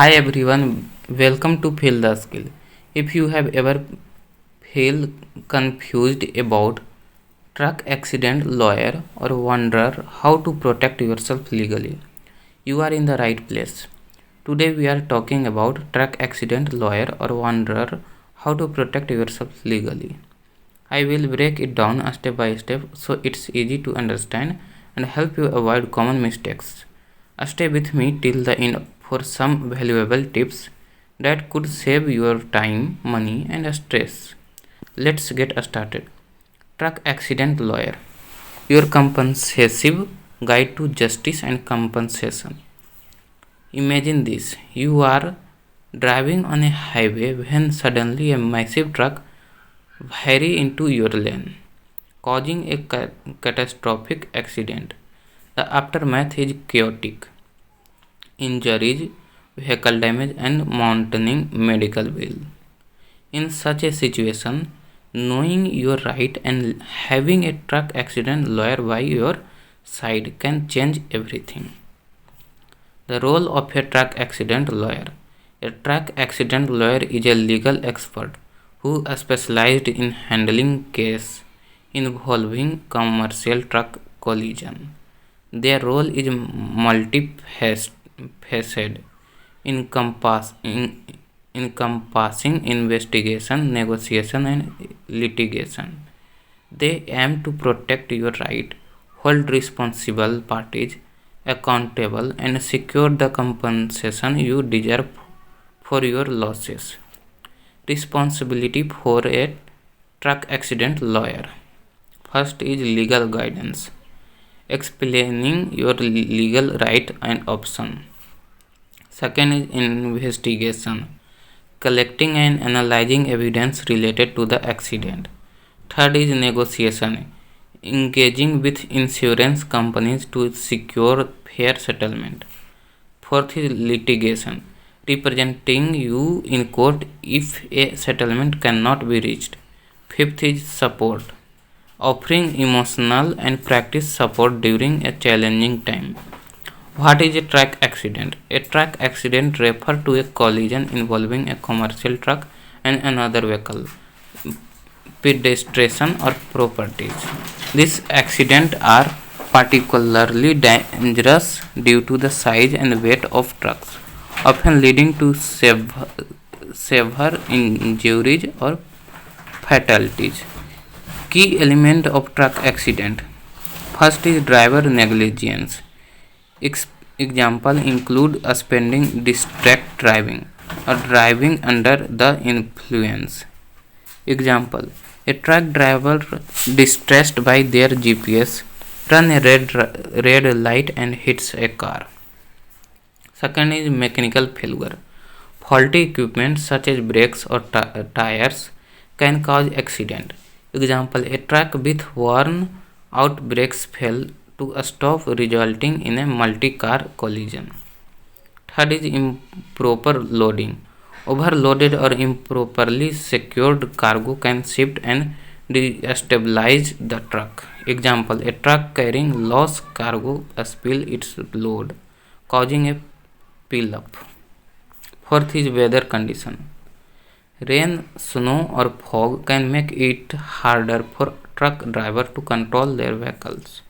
Hi everyone, welcome to Feel the Skill. If you have ever feel confused about truck accident lawyer or wonder how to protect yourself legally, you are in the right place. Today we are talking about truck accident lawyer or wonder how to protect yourself legally. I will break it down step by step so it's easy to understand and help you avoid common mistakes. Stay with me till the end for some valuable tips that could save your time, money, and stress. Let's get started. Truck accident lawyer. Your comprehensive guide to justice and compensation. Imagine this, you are driving on a highway when suddenly a massive truck veers into your lane, causing a catastrophic accident. The aftermath is chaotic. Injuries, vehicle damage, and mounting medical bill. In such a situation, knowing your right and having a truck accident lawyer by your side can change everything. The role of a truck accident lawyer. A truck accident lawyer is a legal expert who specialized in handling cases involving commercial truck collision. Their role is multifaceted, encompassing investigation, negotiation, and litigation. They aim to protect your right, hold responsible parties accountable, and secure the compensation you deserve for your losses. Responsibility for a truck accident lawyer. First is legal guidance, explaining your legal right and option. Second is investigation, collecting and analyzing evidence related to the accident. Third is negotiation, engaging with insurance companies to secure fair settlement. Fourth is litigation, representing you in court if a settlement cannot be reached. Fifth is support, offering emotional and practice support during a challenging time. What is a truck accident? A truck accident refers to a collision involving a commercial truck and another vehicle, pedestrian or properties. These accidents are particularly dangerous due to the size and weight of trucks, often leading to severe injuries or fatalities. Key element of truck accident. First is driver negligence. Example include spending distract driving or driving under the influence. Example, a truck driver distressed by their GPS run a red light and hits a car. Second is mechanical failure. Faulty equipment such as brakes or tires can cause accident. Example, a truck with worn out brakes fail to stop, resulting in a multi-car collision. Third is improper loading. Overloaded or improperly secured cargo can shift and destabilize the truck. Example, a truck carrying lost cargo spill its load, causing a pileup. Fourth is weather condition. Rain, snow, or fog can make it harder for truck driver to control their vehicles.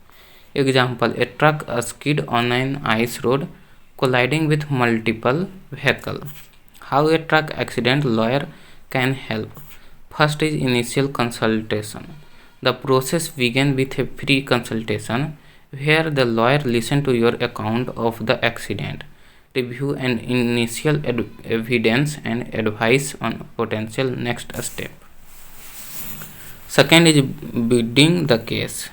Example, a truck skid on an ice road, colliding with multiple vehicles. How a truck accident lawyer can help. First is initial consultation. The process begins with a free consultation where the lawyer listens to your account of the accident, review and initial evidence and advice on potential next step. Second is building the case.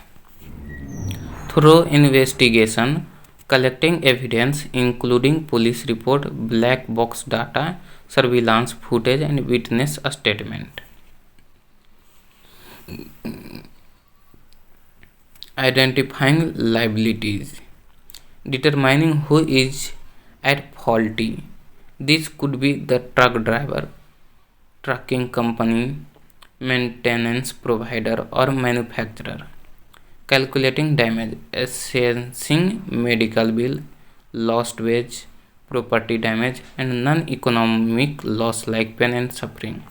Through investigation, collecting evidence including police report, black box data, surveillance footage and witness statement. Identifying liabilities. Determining who is at faulty. This could be the truck driver, trucking company, maintenance provider or manufacturer. Calculating damage, assessing medical bill, lost wage, property damage, and non-economic loss like pain and suffering.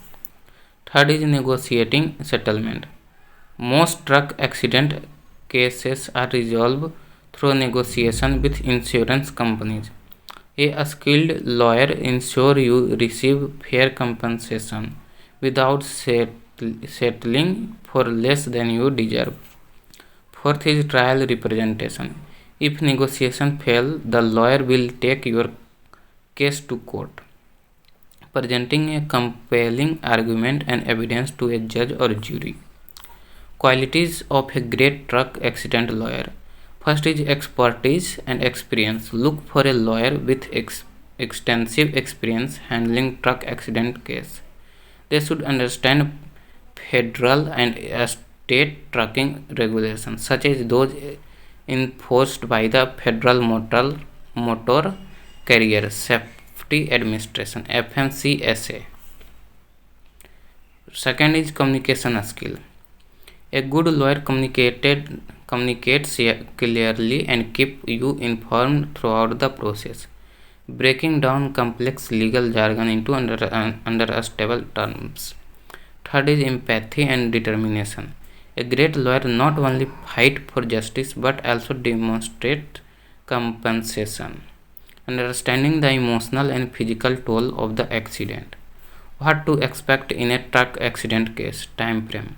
Third is negotiating settlement. Most truck accident cases are resolved through negotiation with insurance companies. A skilled lawyer ensures you receive fair compensation without settling for less than you deserve. Fourth is trial representation. If negotiation fail, the lawyer will take your case to court, presenting a compelling argument and evidence to a judge or jury. Qualities of a great truck accident lawyer. First is expertise and experience. Look for a lawyer with extensive experience handling truck accident case. They should understand federal and state trucking regulations, such as those enforced by the Federal Motor Carrier Safety Administration (FMCSA). Second is communication skill. A good lawyer communicates clearly and keep you informed throughout the process, breaking down complex legal jargon into understandable terms. Third is empathy and determination. A great lawyer not only fights for justice but also demonstrates compensation, understanding the emotional and physical toll of the accident. What to expect in a truck accident case? Time frame.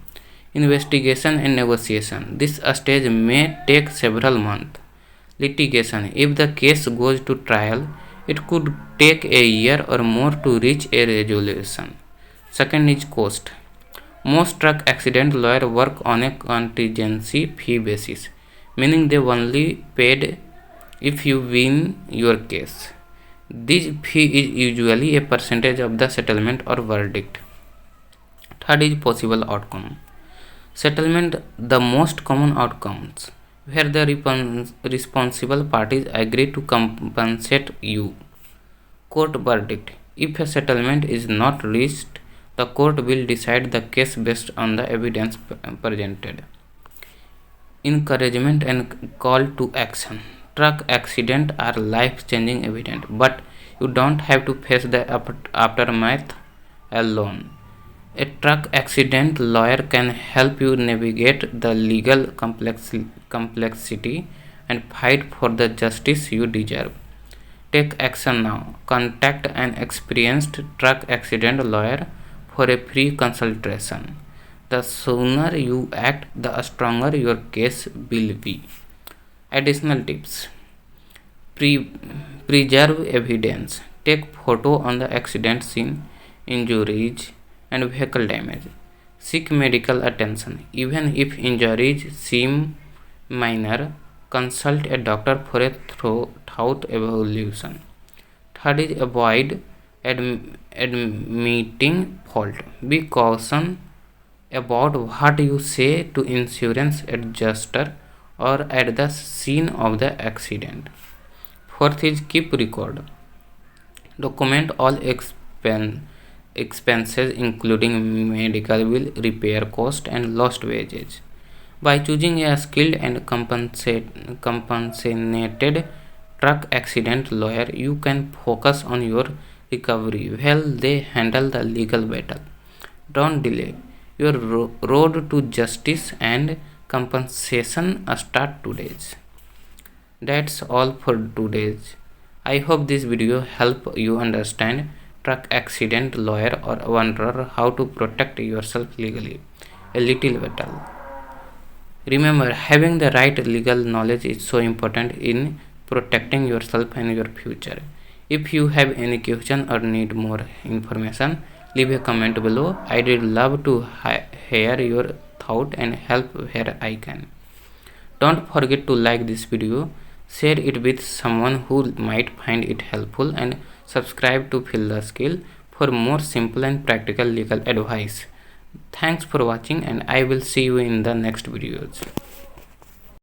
Investigation and negotiation. This stage may take several months. Litigation. If the case goes to trial, it could take a year or more to reach a resolution. Second is cost. Most truck accident lawyers work on a contingency fee basis, meaning they only paid if you win your case. This fee is usually a percentage of the settlement or verdict. Third is possible outcome. Settlement, the most common outcomes, where the responsible parties agree to compensate you. Court verdict. If a settlement is not reached, the court will decide the case based on the evidence presented. Encouragement and call to action. Truck accidents are life-changing events, but you don't have to face the aftermath alone. A truck accident lawyer can help you navigate the legal complexity and fight for the justice you deserve. Take action now. Contact an experienced truck accident lawyer for a free consultation. The sooner you act, the stronger your case will be. Additional tips. Preserve evidence. Take photo on the accident scene, injuries, and vehicle damage. Seek medical attention. Even if injuries seem minor, consult a doctor for a thorough evaluation. Third is avoid admitting fault. Be cautious about what you say to insurance adjuster or at the scene of the accident. Fourth is keep record. Document all expenses including medical bill, repair cost, and lost wages. By choosing a skilled and compensated truck accident lawyer, you can focus on your recovery while they handle the legal battle. Don't delay. Your road to justice and compensation start today. That's all for today. I hope this video helped you understand truck accident lawyer or wonder how to protect yourself legally a little better. Remember, having the right legal knowledge is so important in protecting yourself and your future. If you have any question or need more information, leave a comment below. I would love to hear your thought and help where I can. Don't forget to like this video, share it with someone who might find it helpful, and subscribe to Feel the Skill for more simple and practical legal advice. Thanks for watching, and I will see you in the next videos.